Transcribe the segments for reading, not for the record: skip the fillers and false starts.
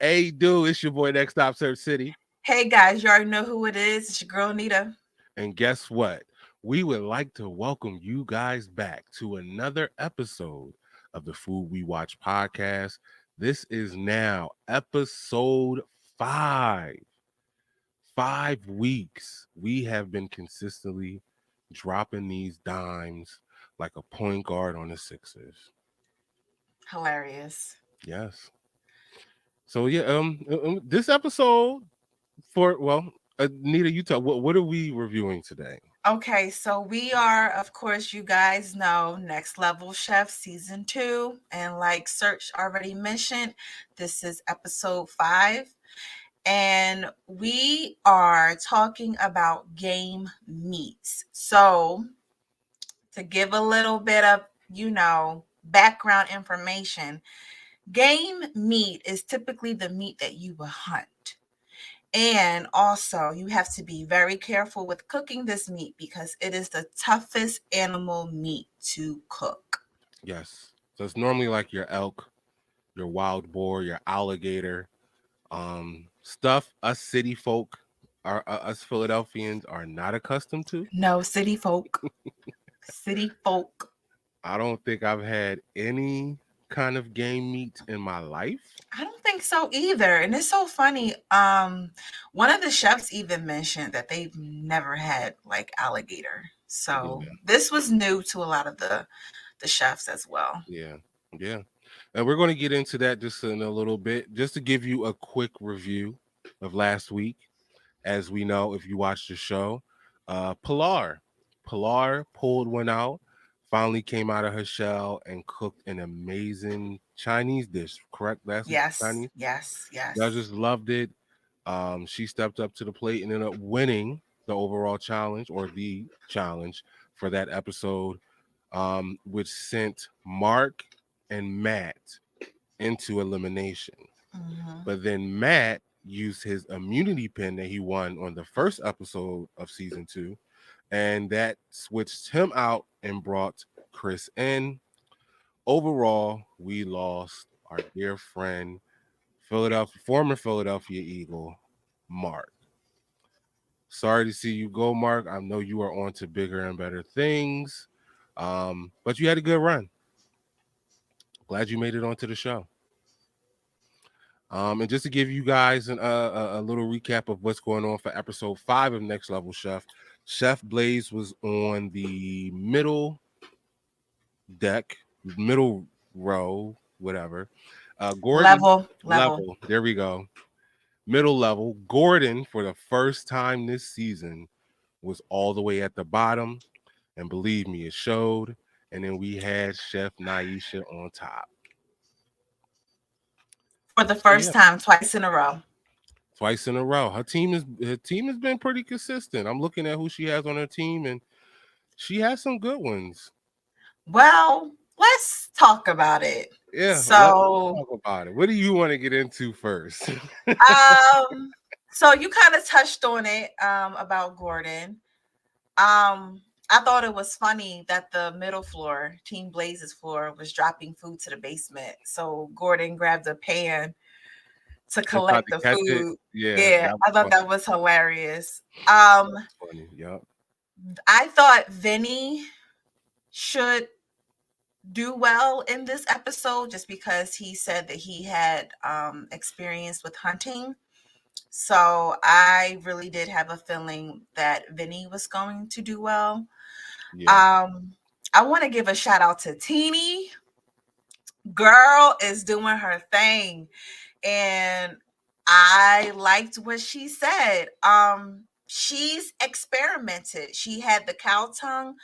Hey, dude, it's your boy Nextstop Sirchcity. Hey guys, you already know who it is. It's your girl Neda. And guess what? We would like to welcome you guys back to another episode of the Food We Watch podcast. This is now episode 5. 5 weeks. We have been consistently dropping these dimes like a point guard on the Sixers. Hilarious. Yes. So yeah, this episode Neda, you tell what are we reviewing today? Okay, so we are, of course, you guys know Next Level Chef season 2. And like Search already mentioned, this is episode 5. And we are talking about game meats. So, to give a little bit of, background information, game meat is typically the meat that you will hunt. And also, you have to be very careful with cooking this meat because it is the toughest animal meat to cook. Yes. So it's normally like your elk, your wild boar, your alligator, stuff us city folk, us Philadelphians are not accustomed to. No, city folk. City folk. I don't think I've had any kind of game meat in my life. I don't think so either. And it's so funny. One of the chefs even mentioned that they've never had like alligator. So Yeah, this was new to a lot of the chefs as well. yeah, yeah. And we're going to get into that just in a little bit, just to give you a quick review of last week. As we know, if you watch the show, Pilar pulled one out, finally came out of her shell and cooked an amazing Chinese dish. Correct? Last week, Yes, Chinese. yes, I yes. just loved it. She stepped up to the plate and ended up winning the overall challenge or the challenge for that episode, which sent Mark and Matt into elimination. Hmm. But then Matt used his immunity pin that he won on the first episode of season 2, and that switched him out and brought Chris in. Overall, we lost our dear friend, former Philadelphia Eagle, Mark. Sorry to see you go, Mark. I know you are on to bigger and better things, but you had a good run. Glad you made it onto the show. And just to give you guys a little recap of what's going on for episode 5 of Next Level Chef, Chef Blaze was on the middle deck, middle row, whatever. Gordon Level. level, there we go. Middle level. Gordon, for the first time this season, was all the way at the bottom. And believe me, it showed. And then we had Chef Naisha on top. For the So yeah, first time, twice in a row. twice in a row. Her team has been pretty consistent. I'm looking at who she has on her team, and she has some good ones. Well, let's talk about it. Yeah, let's So, talk about it. What do you want to get into first? um, so you kind of touched on it, about Gordon. I thought it was funny that the middle floor, Team Blaze's floor, was dropping food to the basement. So Gordon grabbed a pan to And tried collect to the catch it. food. Yeah, Yeah, that I was thought funny. that was hilarious. That was funny. Yep. I thought Vinny should do well in this episode just because he said that he had experience with hunting. So I really did have a feeling that Vinny was going to do well. Yeah. Um, I want to give a shout out to Teeny. Girl is doing her thing. And I liked what she said. She's experimented. She had the cow tongue,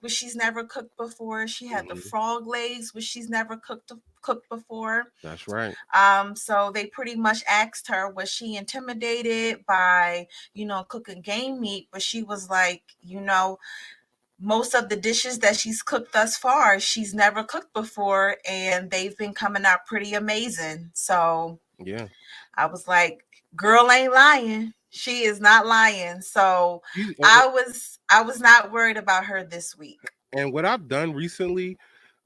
which she's never cooked before. She had the Hmm. frog legs, which she's never cooked before. That's right. So they pretty much asked her, was she intimidated by, cooking game meat? But she was like, most of the dishes that she's cooked thus far, she's never cooked before, and they've been coming out pretty amazing. So Yeah. I was like, girl ain't lying. She is not lying. So She- uh, I was not worried about her this week. And what I've done recently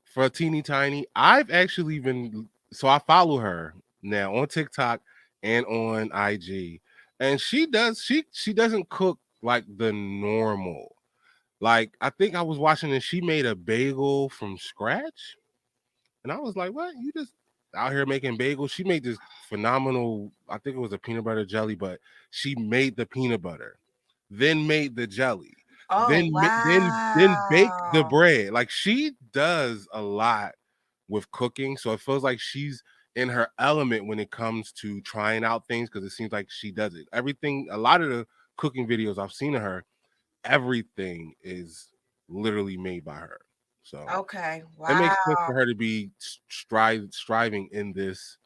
for Teeny Tiny, I've actually been, so I follow her now on TikTok. and on IG. And she doesn't cook like the normal. Like I think I was watching and she made a bagel from scratch. And I was like, what? You just out here making bagels? She made this phenomenal, I think it was a peanut butter jelly, but she made the peanut butter, then made the jelly, Oh, then baked the wow. bread. Like she does a lot with cooking. So it feels like she's in her element when it comes to trying out things because it seems like she does it. Everything, a lot of the cooking videos I've seen of her, everything is literally made by her. So Okay. it makes sense Wow. for her to be striving in this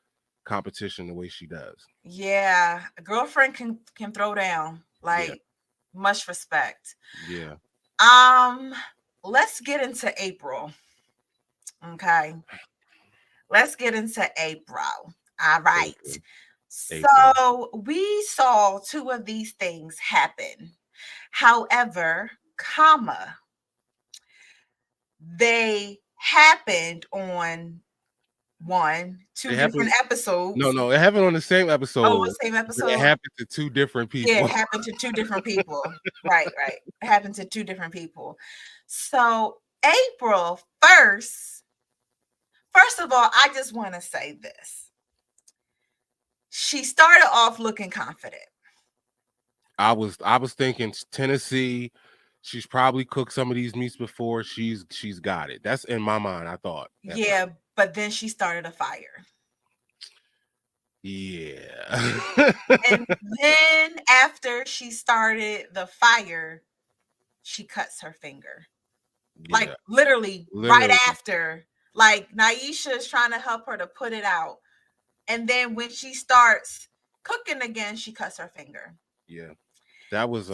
competition the way she does. Yeah. A girlfriend can throw down. Yeah, Like, much respect. yeah. Um, let's get into April. Okay. Let's get into April. All right. April, April. So we saw two of these things happen. However, they happened on two It different happened. No, episodes. no, it happened on the same Oh, episode, same but it episode. happened to two different Yeah, it people. happened to two different people. Right, right. It happened to two different people. So April 1st, first of all, I just want to say this. She started off looking confident. I was thinking Tennessee. She's probably cooked some of these meats before. She's got it. That's in my mind. I thought at first. Yeah, but then she started a fire. Yeah. And then after she started the fire, she cuts her finger. Like Yeah. literally right Literally. after. Like Naisha is trying to help her to put it out. And then when she starts cooking again, she cuts her finger. Yeah. That was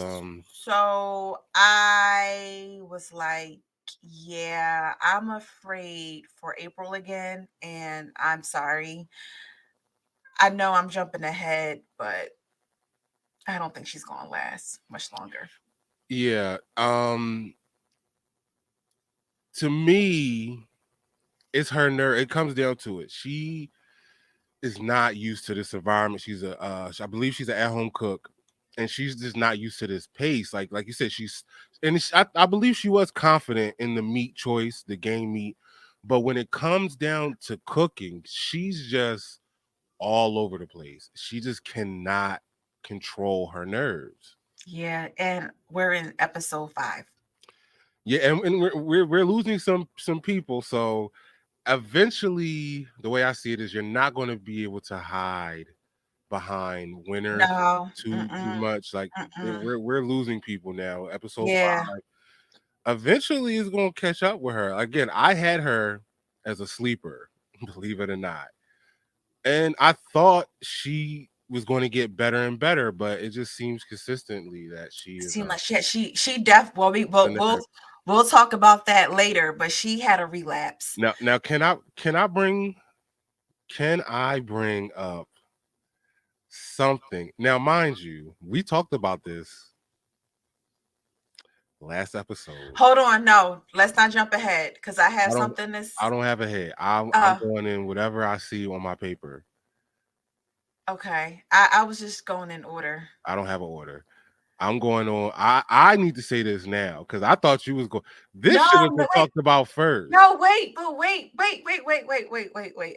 So I was like, yeah, I'm afraid for April again. And I'm sorry. I know I'm jumping ahead, but I don't think she's going to last much longer. yeah. To me, it's her nerve. It comes down to it. She is not used to this environment. She's I believe she's an at-home cook, and she's just not used to this pace. Like you said, I believe she was confident in the meat choice, the game meat, but when it comes down to cooking, she's just all over the place. She just cannot control her nerves. Yeah. And we're in episode 5. Yeah, and we're losing some people, so eventually the way I see it is you're not going to be able to hide behind winner No. too Mm-mm. much. Like Mm-mm. we're losing people now. Episode Yeah. 5 eventually is going to catch up with her. Again, I had her as a sleeper, believe it or not, and I thought she was going to get better and better, but it just seems consistently that she It is seemed like well the nerve. we'll talk about that later, but she had a relapse. Now can I bring up something? Now, mind you, we talked about this last episode. Hold on, no, let's not jump ahead because I have I don't something that's I don't have a head. I'm uh going in whatever I see on my paper. okay. I was just going in order. I don't have an order. I'm going on. I need to say this now because I thought you was going. This No, should have no, been wait, talked about first. no, wait, but wait.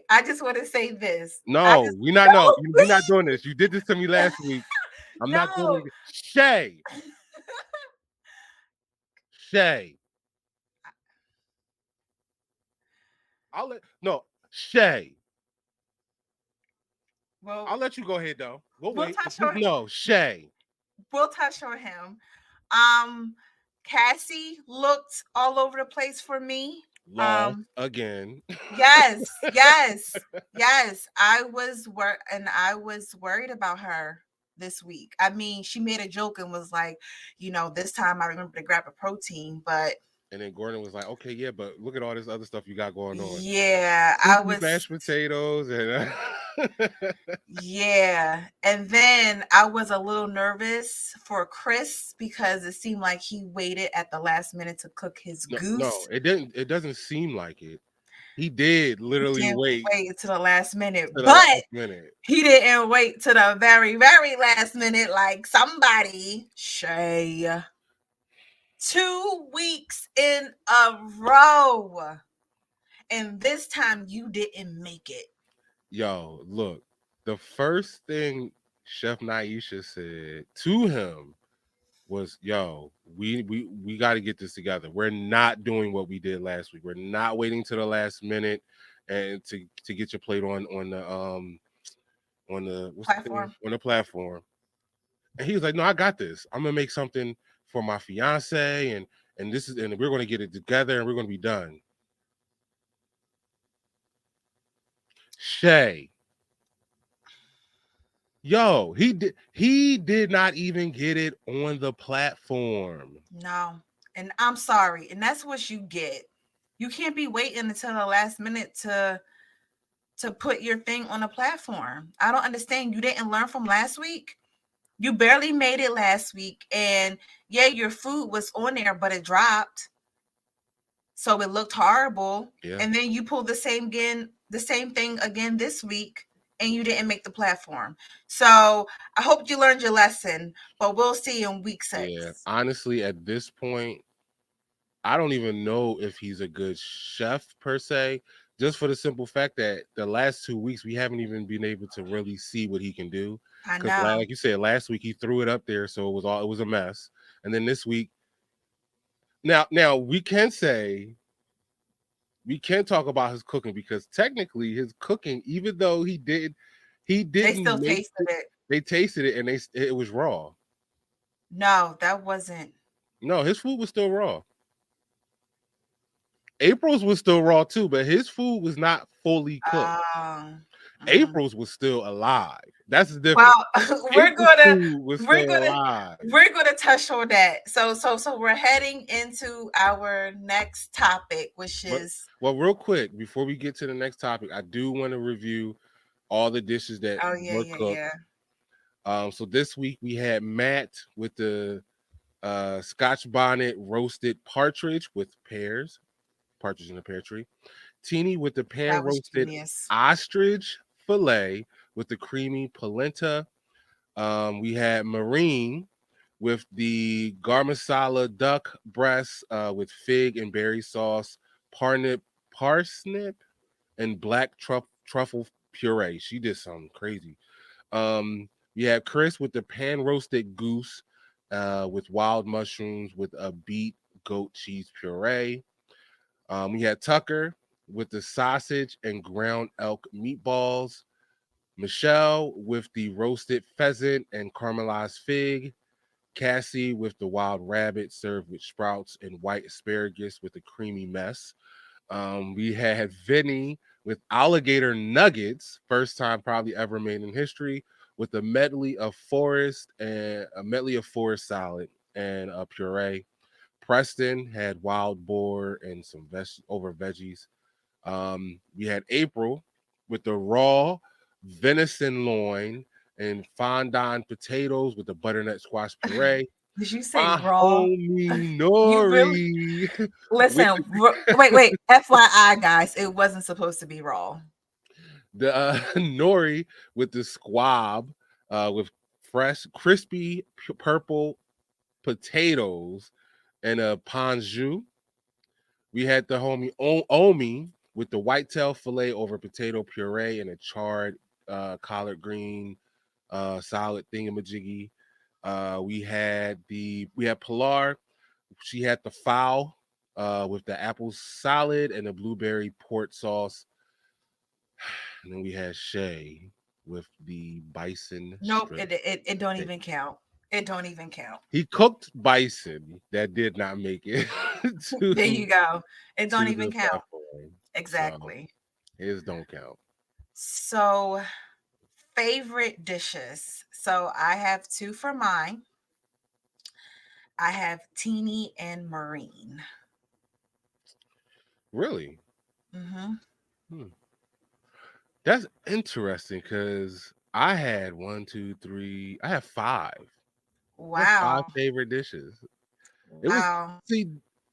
I just want to say this. I No, just we not. No, no, we're not doing this. You did this to me last week. I'm not doing it no. again. Shay. I'll let no Shay. Well, I'll let you go ahead though. We'll we'll wait. But touch just on no Shay. we'll touch on him. Um, Cassie looked all over the place for me. Lost again. Yes, yes, yes. I was worried about her this week. I mean, she made a joke and was like, this time I remember to grab a protein, but And then Gordon was like, "Okay, yeah, but look at all this other stuff you got going on. yeah, Two I deep was mashed potatoes and yeah. And then I was a little nervous for Chris because it seemed like he waited at the last minute to cook his no, goose. it didn't. It doesn't seem like it. He did He literally didn't wait wait to the last minute, to the but last minute. he didn't wait to the very, very last minute like somebody. Shay. 2 weeks in a row. And this time you didn't make it. Yo, look, the first thing Chef Naisha said to him was, "Yo, we got to get this together. We're not doing what we did last week. We're not waiting to the last minute and to get your plate on the what's the thing Platform. on the platform." And he was like, "No, I got this. I'm gonna make something for my fiance, and this is and we're gonna get it together and we're gonna be done." Shay, yo, he did not even get it on the platform. No. And I'm sorry. And that's what you get. You can't be waiting until the last minute to put your thing on a platform. I don't understand. You didn't learn from last week. You barely made it last week. And yeah, your food was on there, but it dropped. So it looked horrible. Yeah, And then you pulled the same thing again this week, and you didn't make the platform. So I hope you learned your lesson, but we'll see in week yeah. 6. Honestly, at this point, I don't even know if he's a good chef per se, just for the simple fact that the last 2 weeks we haven't even been able to really see what he can do. I Because know. like you said, last week he threw it up there, so it was a mess. And then this week, now we can talk about his cooking because technically his cooking, even though he They didn't still make tasted it, it. they tasted it and it was raw. No, that wasn't. No, his food was still raw. April's was still raw too, but his food was not fully cooked. Um, mm. April's was still alive. That's the difference. Well, we're April's gonna food was we're still gonna alive. we're gonna touch on that. So we're heading into our next topic, which But is well, real quick before we get to the next topic, I do want to review all the dishes that oh yeah, were yeah, yeah. cooked. So this week we had Matt with the Scotch bonnet roasted partridge with pears, partridge in a pear tree. Teeny with the pan That was roasted genius. ostrich fillet with the creamy polenta. We had Marine with the gamasala duck breast with fig and berry sauce, parsnip, and black truffle puree. She did something crazy. We had Chris with the pan roasted goose with wild mushrooms with a beet goat cheese puree. We had Tucker with the sausage and ground elk meatballs. Michelle with the roasted pheasant and caramelized fig. Cassie with the wild rabbit served with sprouts and white asparagus with a creamy mess. We had Vinny with alligator nuggets, first time probably ever made in history, with a medley of forest salad and a puree. Preston had wild boar and some over veggies. We had April with the raw venison loin and fondant potatoes with the butternut squash puree. Did you say My raw? homie You really Nori with listen. Wait. FYI, guys, it wasn't supposed to be raw. the nori with the squab with fresh crispy purple potatoes and a ponzu. We had the homie Omi with the whitetail fillet over potato puree and a charred collard green salad thingamajiggy. We had Pilar. She had the fowl with the apple salad and the blueberry port sauce. And then we had Shay with the bison Nope. strip It don't steak. even count. It don't even count. He cooked bison that did not make it There to you go. It don't to even the count. platform. So Exactly. his don't count. So favorite dishes. So I have two for mine. I have Teeny and Marine. Really? Hmm. Hmm. That's interesting because I had one, two, three. I have five. I have five Wow. favorite dishes. It was Wow. see,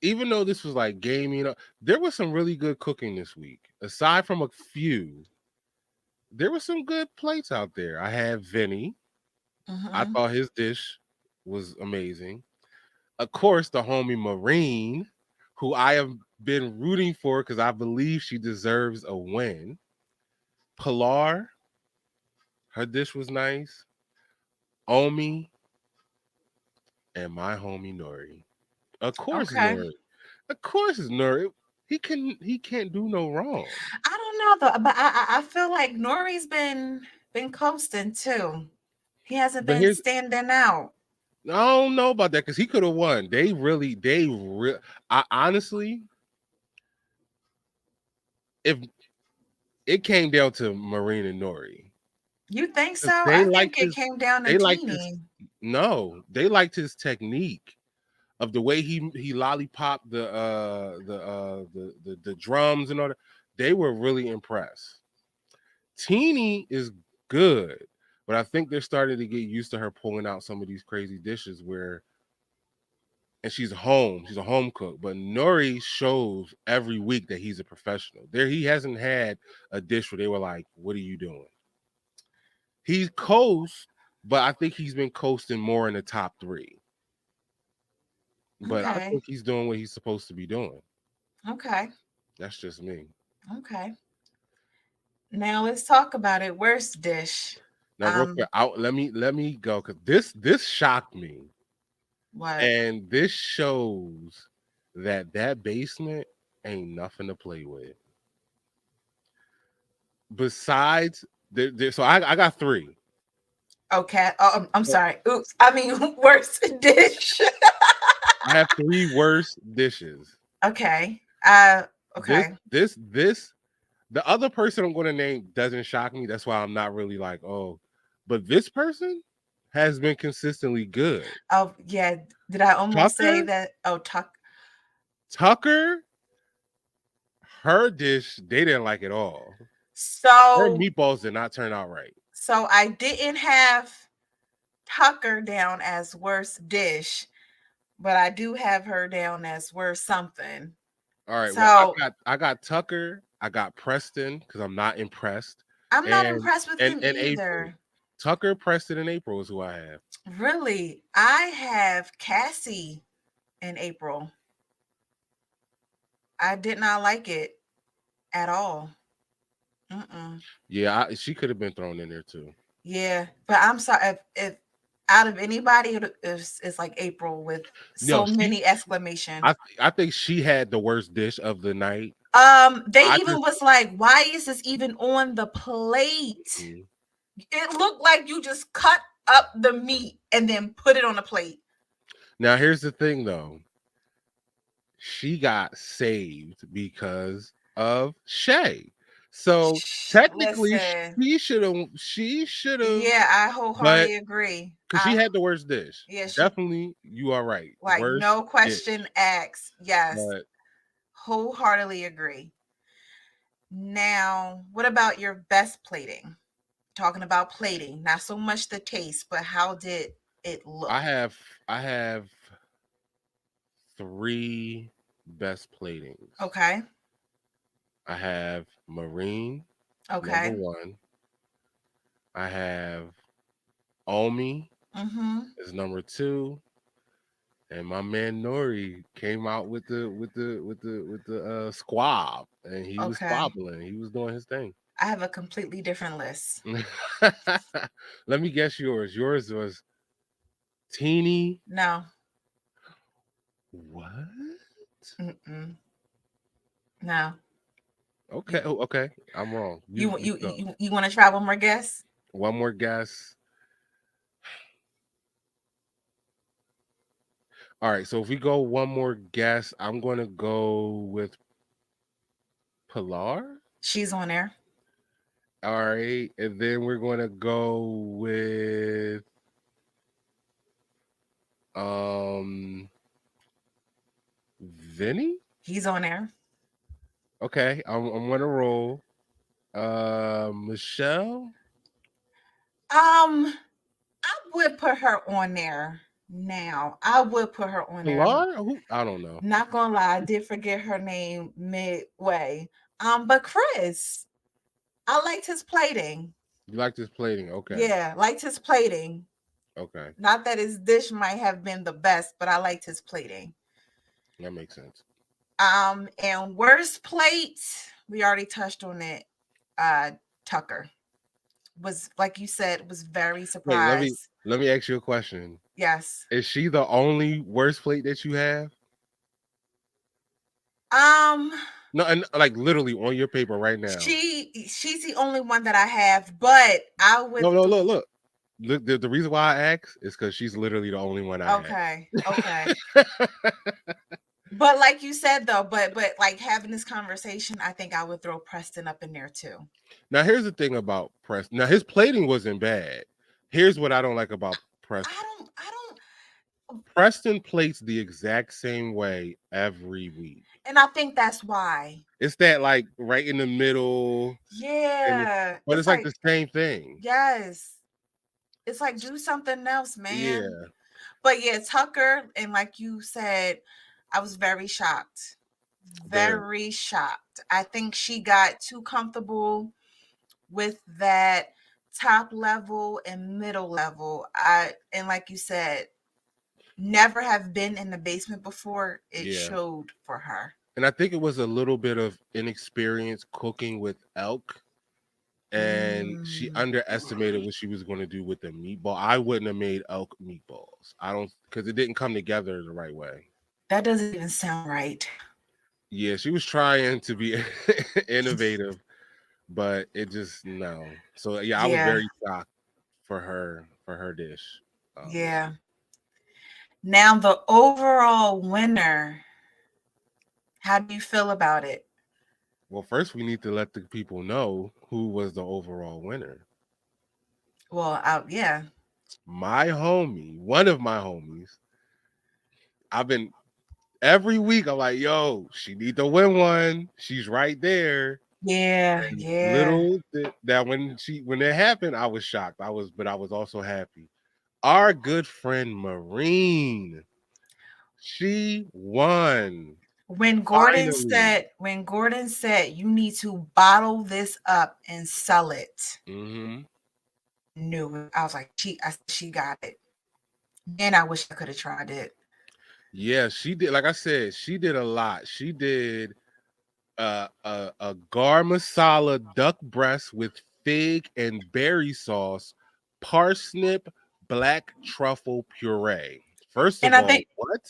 even though this was like gaming, there was some really good cooking this week. Aside from a few, there were some good plates out there. I had Vinny. I Mm-hmm. thought his dish was amazing. Of course, the homie Marine, who I have been rooting for because I believe she deserves a win. Pilar, her dish was nice. Omi, and my homie Nori. Of course, it's Okay. Nori. Of course, it's Nori. He can't do no wrong. I don't know though, but I feel like Nori's been coasting too. He hasn't But been here's standing out. I don't know about that because he could have won. I honestly, if it came down to Marine and Nori, You think so? 'cause I think it came down to they liked his, Teeny. no, they liked his technique of the way he lollipopped the drums and all that. They were really impressed. Teeny is good, but I think they're starting to get used to her pulling out some of these crazy dishes where, and she's home, she's a home cook. But Nori shows every week that he's a professional. There, he hasn't had a dish where they were like, "What are you doing?" He's coast, but I think he's been coasting more in the top three. But I Okay. think he's doing what he's supposed to be doing. Okay. That's just me. Okay. Now let's talk about it. Worst dish. Now, real quick, let me go because this shocked me, What? and this shows that basement ain't nothing to play with. Besides, so I got three. Okay. Oh, I'm So sorry. Oops. I mean, worst dish. I have three worst dishes. Okay. This Okay. this the other person I'm going to name doesn't shock me. That's why I'm not really like, oh, but this person has been consistently good. Oh, yeah. Did I almost say Tucker, that? Oh, talk. Tucker, her dish they didn't like at all. Her So, meatballs did not turn out right. so I didn't have Tucker down as worst dish, but I do have her down as worst something. All right, well, So I got Tucker, I got Preston because I'm not impressed, I'm not and impressed with him April. either. Tucker, Preston, and April is who I have. Really, I have Cassie in April. I did not like it at all. Mm-mm. Yeah, she could have been thrown in there too. Yeah, but I'm sorry if out of anybody it's like April with No, so many exclamation. I think she had the worst dish of the night. They I even just was like, why is this even on the plate? mm. It looked like you just cut up the meat and then put it on the plate. Now here's the thing though. She got saved because of Shay. So technically Listen, she should have, yeah, I but wholeheartedly agree. because she had the worst dish. Yeah, she Definitely you are right. like Worst no dish. question asked. Yes, But wholeheartedly agree. Now, what about your best plating? Talking about plating, not so much the taste, but how did it I look? have I have three best platings. Okay. I have Marine, number Okay. one. I have Omi Mm-hmm. is number two. And my man Nori came out with the squab, and he was Okay. squabbling. He was doing his thing. I have a completely different list. Let me guess yours. Yours was teeny. No. What? Mm-mm. No. Okay. You Oh, okay. I'm wrong. You go. you want to try one more guess? One more guess. All right. So if we go one more guess, I'm going to go with Pilar. She's on there. All right, and then we're going to go with um Vinny. He's on there. Okay, I'm gonna roll. Michelle. I would put her on there. Now, I would put her on there. Pilar? Who? I don't know. Not gonna lie, I did forget her name midway. But Chris, I liked his plating. You like this plating? Okay. Yeah, liked his plating. Okay. Not that his dish might have been the best, but I liked his plating. That makes sense. And worst plate, we already touched on it. Uh, Tucker was, like you said, was very Wait, surprised. let me ask you a question. Yes. Is she the only worst plate that you have? Um, No, and like literally on your paper right now. she's the only one that I have, but I would No, no, look, look. Look, the reason why I ask is because she's literally the only one I okay, okay. have. But like you said though, but like having this conversation, I think I would throw Preston up in there too. Now, here's the thing about Preston. Now, his plating wasn't bad. Here's what I don't like about Preston. I don't, Preston plates the exact same way every week. and I think that's why. It's that like right in the middle, and Yeah, but it's it's like like the same thing. yes, it's like do something else, man. Yeah. But yeah, Tucker, and like you said, I was very shocked. Very. Very shocked. I think she got too comfortable with that top level and middle level. And like you said, never have been in the basement before. It Yeah. showed for her. And I think it was a little bit of inexperience cooking with elk, and she Mm, underestimated what she was going to do with the meatball. I wouldn't have made elk meatballs. I don't, because it didn't come together the right way. that doesn't even sound right. Yeah, she was trying to be innovative, but it just no. So yeah, I was Yeah, very shocked for her dish this yeah. week. Now the overall winner. How do you feel about it? Well, first we need to let the people know who was the overall winner. Well, yeah, My homie, one of my homies. I've been every week. I'm like, yo, she need to win one. She's right there. yeah, And yeah. little that when it happened, I was shocked. But I was also happy. Our good friend Marine, she won finally. When Gordon said you need to bottle this up and sell it, Hmm. knew it. I was like, she got it. Man, I wish I could have tried it. Yeah, she did. Like I said, she did a lot. She did a gar masala duck breast with fig and berry sauce, parsnip black truffle puree. First And of all, what?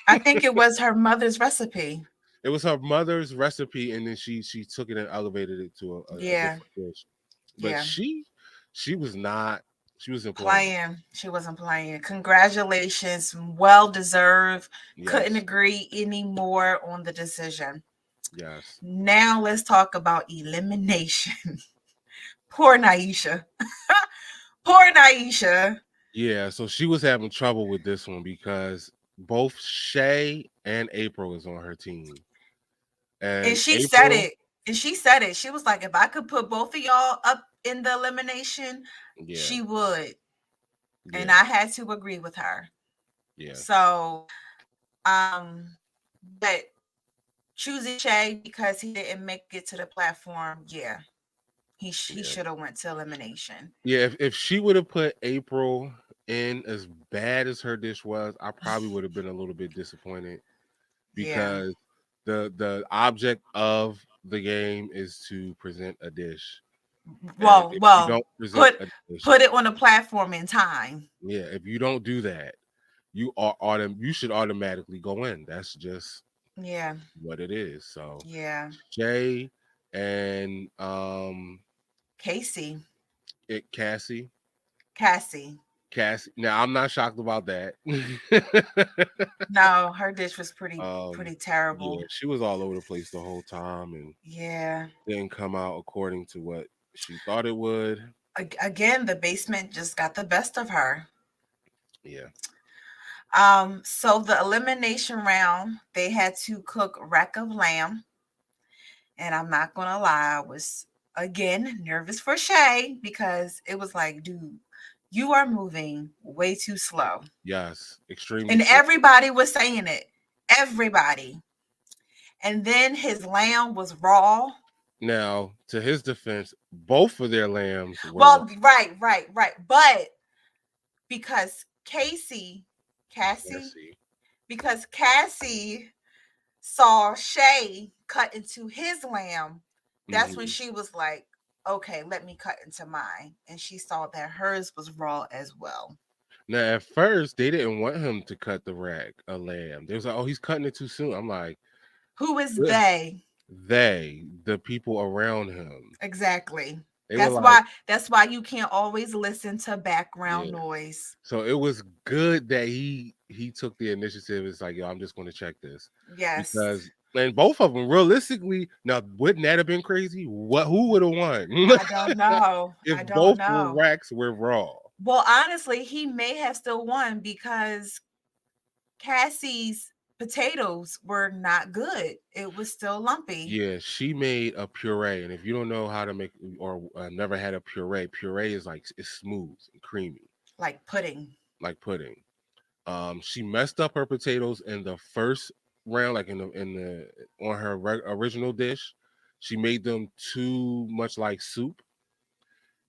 I think it was her mother's recipe. It was her mother's recipe, and then she took it and elevated it to a Yeah, different dish. But yeah. she was not she wasn't playing. Playing. She wasn't playing. Congratulations. Well deserved. Couldn't Yes, agree any more on the decision. yes, Now let's talk about elimination. Poor Naisha. Poor Naisha. yeah. So she was having trouble with this one because both Shay and April is on her team, And and she said April, it. And she said it. She was like, if I could put both of y'all up in the elimination, yeah, she would. And yeah, I had to agree with her. yeah, So, but choosing Shay because he didn't make it to the platform, yeah, he yeah. should have went to elimination. Yeah, if she would have put April in as bad as her dish was, I probably would have been a little bit disappointed Yeah. because the object of the game is to present a dish. And Well, if you well, don't present put a dish, put it on a platform in time. yeah, if you don't do that, you should automatically go in. That's just Yeah. what it is. So Yeah. Jay and Casey. Cassie. Cassie. Cassie. Now I'm not shocked about that. No, her dish was pretty Yeah, terrible. she was all over the place the whole time and Yeah. didn't come out according to what she thought it would. Again, the basement just got the best of her. Yeah, So the elimination round, they had to cook rack of lamb. And I'm not gonna lie, I was again nervous for Shay because it was like, dude, you are moving way too slow. Yes, extremely And slow. everybody was saying it. Everybody. And then his lamb was raw. Now, to his defense, both of their lambs were raw. Well, right. But because Cassie, Cassie. because Cassie saw Shay cut into his lamb, that's when Hmm. she was like, okay, let me cut into mine. And she saw that hers was raw as well. Now, at first, they didn't want him to cut a lamb. They was like, "Oh, he's cutting it too soon." I'm like, Who is "Good." they? The people around him, Exactly. they were That's like, why you can't always listen to background "Yeah." noise. So it was good that he took the initiative. It's like, yo, I'm just going to check this Yes. because, and both of them, realistically, now wouldn't that have been crazy? What? Who would have won I don't know. if I don't both were know. racks were raw? Well, honestly, he may have still won because Cassie's potatoes were not good. It was still lumpy, Yeah, she made a puree, and if you don't know how to make or never had a puree, puree is like it's smooth and creamy, like pudding. like pudding. She messed up her potatoes in the first round, like in the on her original dish. She made them too much like soup,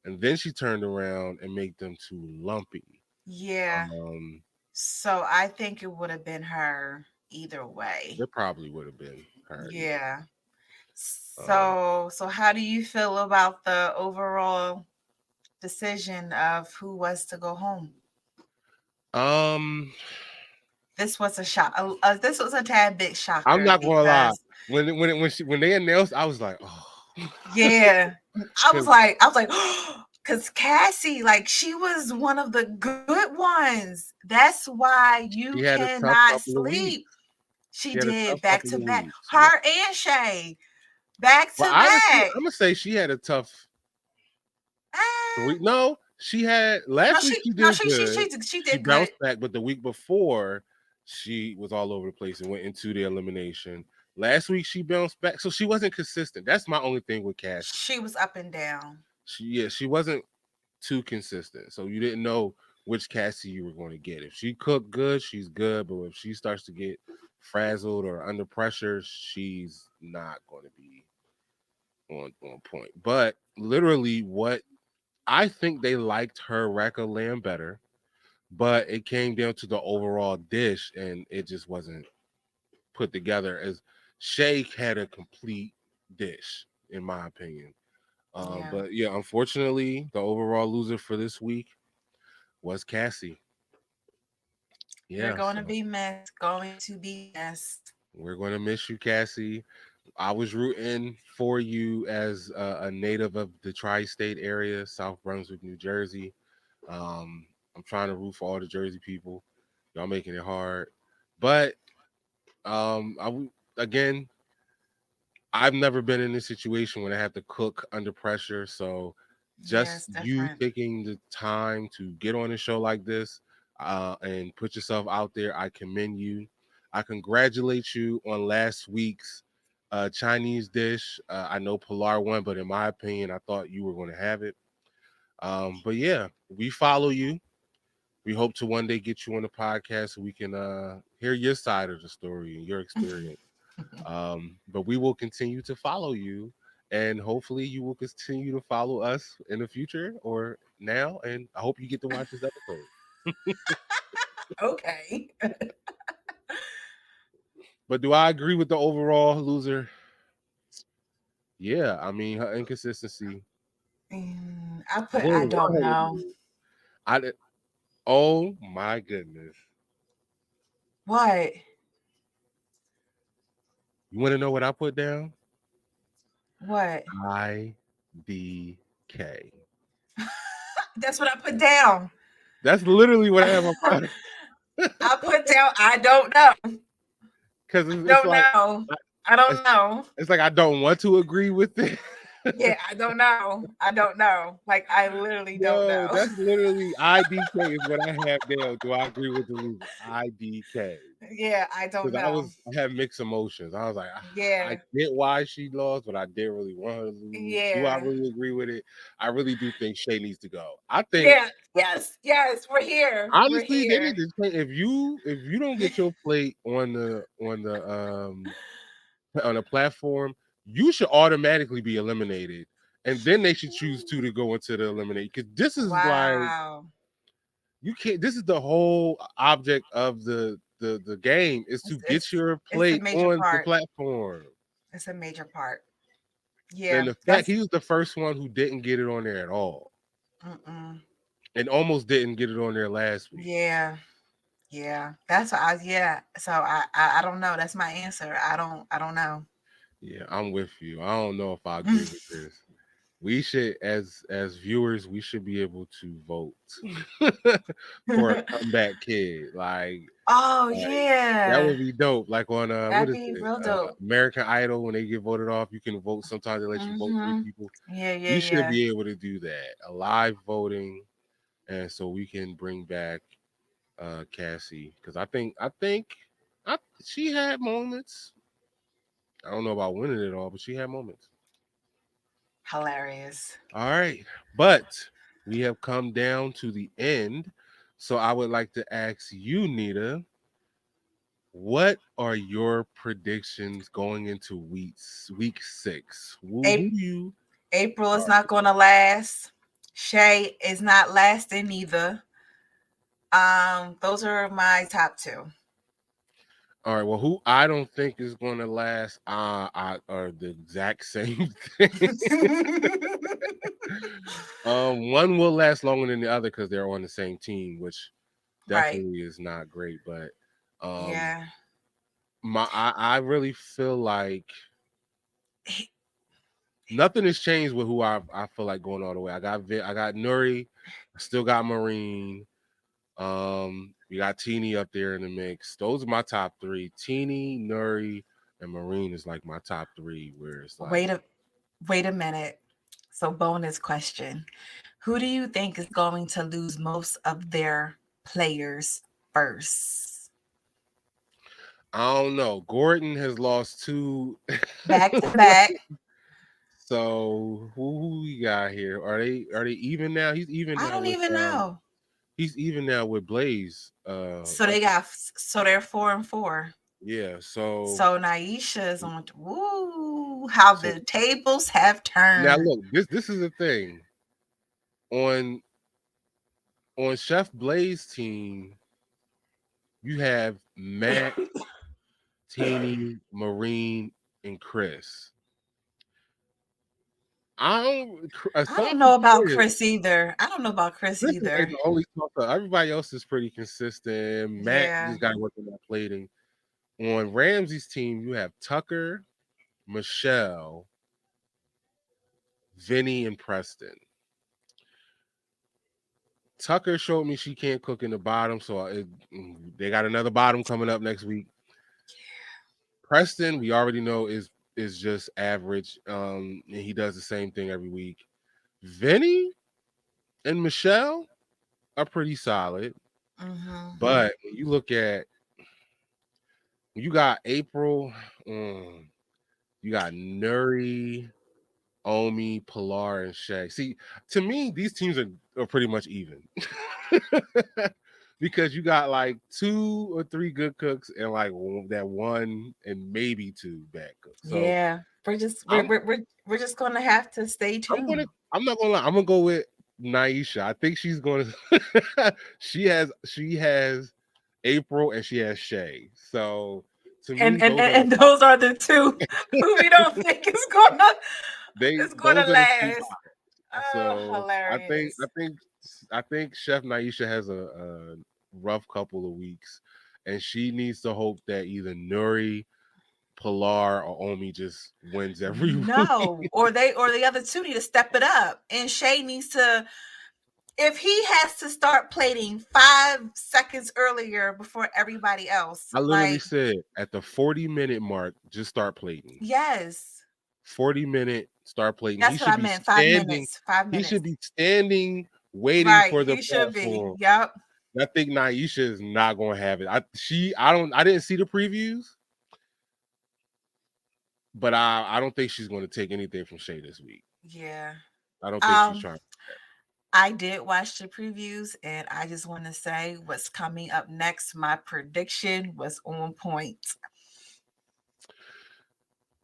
and then she turned around and made them too lumpy. Yeah. Um, So I think it would have been her either way. it probably would have been her either. Yeah. Um, So how do you feel about the overall decision of who was to go home? um, This was a shock. This was a tad bit I'm shocker not gonna lie. because When they announced, I was like, oh, yeah, because I was like, because Cassie, like, she was one of the good ones. That's why you she had a tough cannot couple of sleep. weeks. She She had a tough did back couple to of back. weeks. Yeah. Her and Shay back But to honestly, back. I'm gonna say she had a tough Eh, 3. No, she had no, last week she she no did she she good. she she She did good. bounced back, but the week before she was all over the place and went into the elimination. Last week she bounced back, so she wasn't consistent. That's my only thing with Cassie. She was up and down. She wasn't too consistent. So you didn't know which Cassie you were going to get. If she cooked good, she's good, but if she starts to get frazzled or under pressure, she's not going to be on point. But literally what I think they liked her rack of lamb better, but it came down to the overall dish, and it just wasn't put together as Shake had a complete dish, in my opinion. Yeah, But yeah, unfortunately, the overall loser for this week was Cassie. you're Yeah, going to so be missed. Going to be missed. we're going to miss you, Cassie. I was rooting for you as a native of the tri-state area, South Brunswick, New Jersey. Um, I'm trying to root for all the Jersey people. Y'all making it hard, but again, I've never been in a situation when I have to cook under pressure. So Yeah, just it's you different. taking the time to get on a show like this and put yourself out there, I commend you. I congratulate you on last week's Chinese dish. I know Pilar won, but in my opinion, I thought you were going to have it. But yeah, we follow you. We hope to one day get you on the podcast so we can hear your side of the story and your experience. But we will continue to follow you, and hopefully, you will continue to follow us in the future or now. And I hope you get to watch this episode. Okay. But do I agree with the overall loser? Yeah, I mean her inconsistency. I Boom, go don't ahead. know. I did. Oh my goodness! What? You want to know what I put down? What? IDK. That's what I put down. That's literally what I have on mine. I put down, I don't know. Because I it's don't like know. I don't it's, know. it's like I don't want to agree with it. Yeah, I don't know. I don't know. Like I literally don't Yo, know. that's literally IDK is what I have down. Do I agree with the loser? IDK. Yeah, I don't Because know. I had mixed emotions. I was like, I Yeah. get why she lost, but I didn't really want her to lose. Do I Yeah. really agree with it? I really do think Shay needs to go. I think Yeah. Yes. Yes. We're here. We're honestly, they need here. to say if you don't get your plate on a platform, you should automatically be eliminated. And then they should choose two to go into the eliminate. Because this is like Wow. you can't. This is the whole object of the game is to get your It's a plate major on the part. platform. It's a major part. And Yeah. the fact That's he was the first one who didn't get it on there at all, mm-mm. and almost didn't get it on there last week. Yeah. Yeah. That's what I yeah. So I don't know. That's my answer. I don't know. Yeah, I'm with you. I don't know if I agree with this. We should, as viewers, we should be able to vote for a comeback kid. Oh Like that yeah. would be dope. Like on what That'd is be it? real dope. American Idol when they get voted off, you can vote. Sometimes they let you vote three Mm-hmm. people. Yeah, yeah, We should yeah. be able to do that. A live voting, and so we can bring back Cassie because I she had moments. I don't know about winning it all, but she had moments. Hilarious. All right, but we have come down to the end. So I would like to ask you, Nita, what are your predictions going into week 6? Who A- do you? April is Are, not gonna last. Shay is not lasting either. Those are my top two. all right. Well, who I don't think is going to last are the exact same thing. One will last longer than the other because they're on the same team, which Right. definitely is not great. But um, Yeah. I really feel like nothing has changed with who I feel like going all the way. I got Nuri, I still got Marine. We got Teeny up there in the mix. Those are my top three. Teeny, Nuri, and Marine is like my top three. Where it's like Wait a wait a minute. So bonus question. Who do you think is going to lose most of their players first? I don't know. Gordon has lost two. Back to back. So who we got here? Are they even now? He's even I now don't with even know. Blaze. So I they think got so they're 4-4. yeah. So So Naisha is on. Woo! How so the tables have now turned. look, this is the thing. On Chef Blaze team, you have Matt, Teeny, Marine, and Chris. I don't I aside don't from know about Chris, Chris either. I don't know about Chris Chris is like either. the only talker. Everybody else is pretty consistent. Matt Yeah. just got to work on that plating. On Ramsey's team, you have Tucker, Michelle, Vinny, and Preston. Tucker showed me she can't cook in the bottom, so they got another bottom coming up next week. Preston, we already know is just average, and he does the same thing every week. Vinny and Michelle are pretty solid, Mm-hmm. but when you look at when you got April, you got Nuri, Omi, Pilar, and Shay. See, to me, these teams are pretty much even. Because you got like 2 or 3 good cooks and like that one and maybe 2 bad cooks. So Yeah. We're just we're, I'm we're we're we're just gonna have to stay I'm gonna tuned. I'm not gonna lie, I'm gonna go with Naisha. I think she's gonna she has April and she has Shay. So to And me, and those and, are the and top those are the two who we don't think is gonna those are the two. last. Oh, So hilarious. I think Chef Naisha has a rough couple of weeks, and she needs to hope that either Nuri, Pilar, or Omi just wins every week. No, or the other two need to step it up. And Shay needs to, if he has to start plating 5 seconds earlier before everybody else, I literally like said at the 40-minute mark, just start plating. yes, 40-minute start plating. That's what I meant. 5 minutes. Five He should minutes. be standing waiting Right. for the He should be. platform. Yep. I think Naisha is not going to have it. I didn't see the previews, but I don't think she's going to take anything from Shay this week. Yeah. I don't think she's Um, trying. I did watch the previews, and I just want to say what's coming up next. My prediction was on point.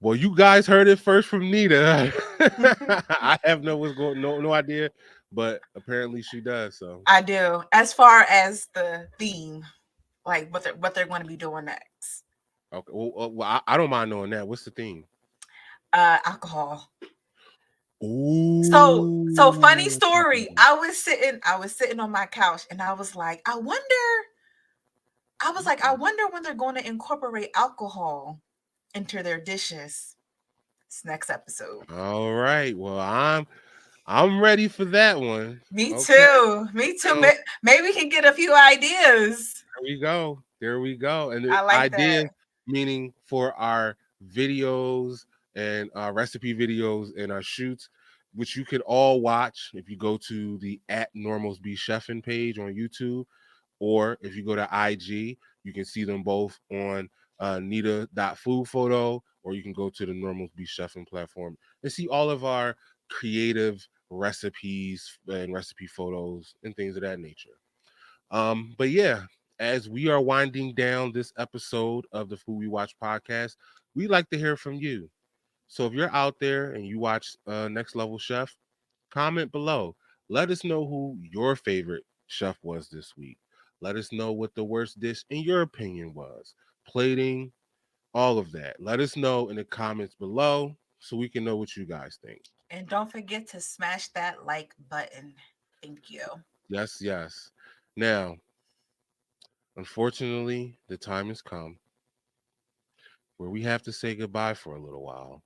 Well, you guys heard it first from Neda. I have no idea, but apparently she does. So I do. As far as the theme, like what they're going to be doing next. okay, I don't mind knowing that. What's the theme? Alcohol. So funny Ooh. story. I was sitting on my couch and I wonder when they're going to incorporate alcohol into their dishes. This next episode. All right. Well, I'm ready for that one. Me Okay. too. Me too. So Maybe we can get a few ideas. there we go. There we go. And the I like ideas that. meaning for our videos and recipe videos and our shoots, which you can all watch if you go to the at Normals Be Chefing page on YouTube, or if you go to IG, you can see them both on Neda.foodphoto, or you can go to the Normals Be Chefing platform and see all of our creative recipes and recipe photos and things of that nature. But yeah, as we are winding down this episode of the Food We Watch podcast, we like to hear from you. So if you're out there and you watch Next Level Chef, comment below. Let us know who your favorite chef was this week. Let us know what the worst dish in your opinion was. Plating, all of that. Let us know in the comments below so we can know what you guys think. And don't forget to smash that like button. Thank you. Yes, yes. Now, unfortunately, the time has come where we have to say goodbye for a little while.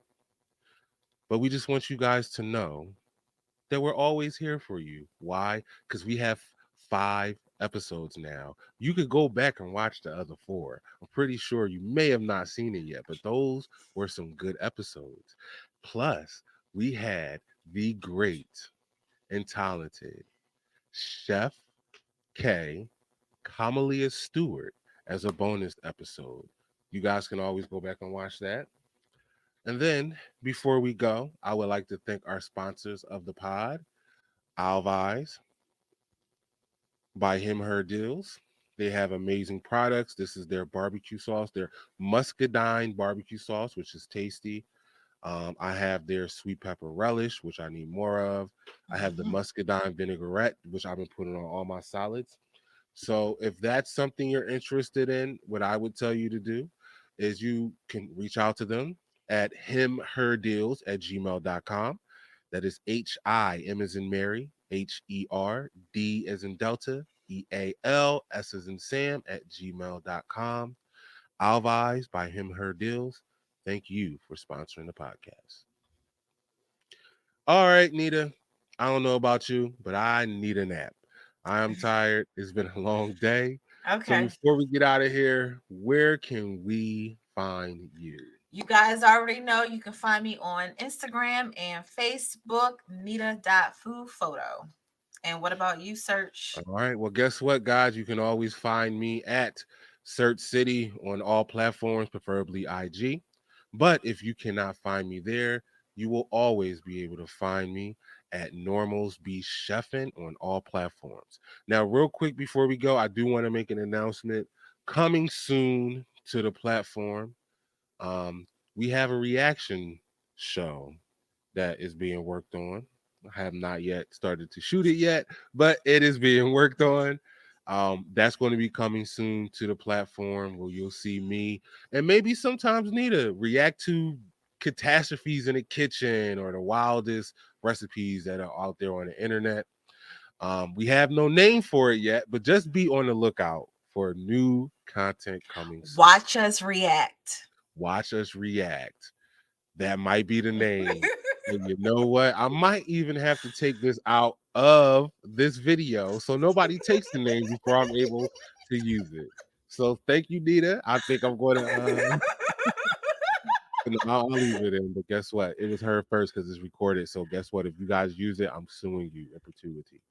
But we just want you guys to know that we're always here for you. Why? Because we have 5 episodes now. You could go back and watch the other 4. I'm pretty sure you may have not seen it yet, but those were some good episodes. Plus, we had the great and talented Chef K, Kamahlai Stewart, as a bonus episode. You guys can always go back and watch that. And then, before we go, I would like to thank our sponsors of the pod, Alvi's, by Him Her Deals. They have amazing products. This is their barbecue sauce, their muscadine barbecue sauce, which is tasty. I have their sweet pepper relish, which I need more of. I have the Mhm. muscadine vinaigrette, which I've been putting on all my salads. So if that's something you're interested in, what I would tell you to do is you can reach out to them at himherdeals@gmail.com. That is HIM as in Mary, HERD as in Delta, EALS as in Sam at gmail.com. Alvi's by Him Her Deals. Thank you for sponsoring the podcast. All right, Neda. I don't know about you, but I need a nap. I am tired. It's been a long day. So Okay. before we get out of here, where can we find you? You guys already know you can find me on Instagram and Facebook, Neda.foodphoto. And what about you, Search? All right. Well, guess what, guys? You can always find me at Search City on all platforms, preferably IG. But if you cannot find me there, you will always be able to find me at Normals Be Chefin' on all platforms. Now, real quick before we go, I do want to make an announcement coming soon to the platform. Um, we have a reaction show that is being worked on. I have not yet started to shoot it yet, but it is being worked on. That's going to be coming soon to the platform where you'll see me and maybe sometimes Neda react to catastrophes in the kitchen or the wildest recipes that are out there on the internet. We have no name for it yet, but just be on the lookout for new content coming soon. Watch us react. Watch us react. That might be the name. And you know what? I might even have to take this out of this video so nobody takes the name before I'm able to use it. So thank you, Neda. I think I'm going to I'll leave it in. But guess what? It was her first because it's recorded. So guess what? If you guys use it, I'm suing you in perpetuity.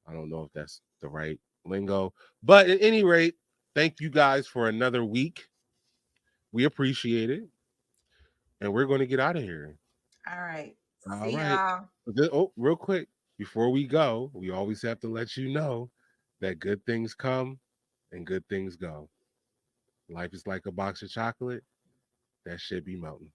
I don't know if that's the right lingo, but at any rate, thank you guys for another week. We appreciate it, and we're going to get out of here. All right. All See right. y'all. Oh, real quick before we go, we always have to let you know that good things come and good things go. Life is like a box of chocolate that should be melting.